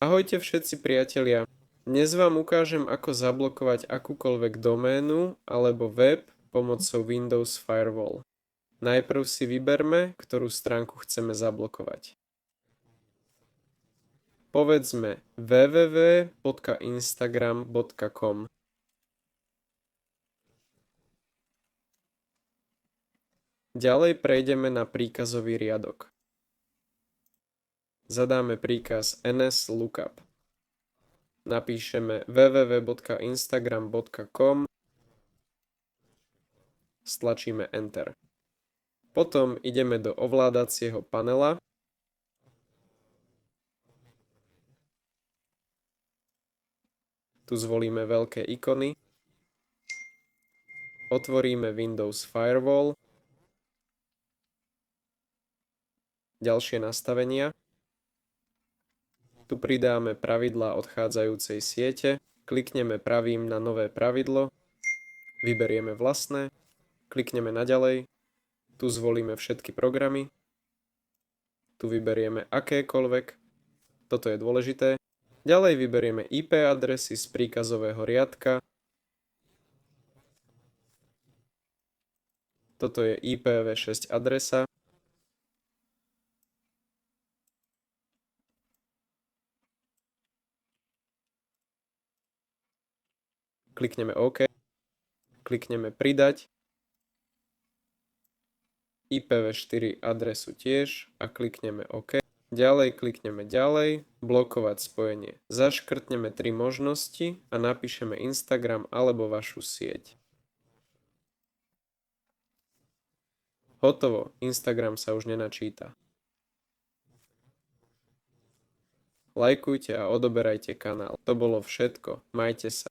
Ahojte všetci priatelia. Dnes vám ukážem, ako zablokovať akúkoľvek doménu alebo web pomocou Windows Firewall. Najprv si vyberme, ktorú stránku chceme zablokovať. Povedzme www.instagram.com. Ďalej prejdeme na príkazový riadok. Zadáme príkaz nslookup. Napíšeme www.instagram.com, stlačíme Enter. Potom ideme do ovládacieho panela. Tu zvolíme veľké ikony. Otvoríme Windows Firewall. Ďalšie nastavenia. Tu pridáme pravidlá odchádzajúcej siete, klikneme pravým na nové pravidlo, vyberieme vlastné, klikneme na ďalej, tu zvolíme všetky programy, tu vyberieme akékoľvek, toto je dôležité, ďalej vyberieme IP adresy z príkazového riadka, toto je IPv6 adresa, klikneme OK, klikneme pridať, IPv4 adresu tiež a klikneme OK. Ďalej klikneme ďalej, blokovať spojenie. Zaškrtneme 3 možnosti a napíšeme Instagram alebo vašu sieť. Hotovo, Instagram sa už nenačíta. Lajkujte a odoberajte kanál. To bolo všetko. Majte sa.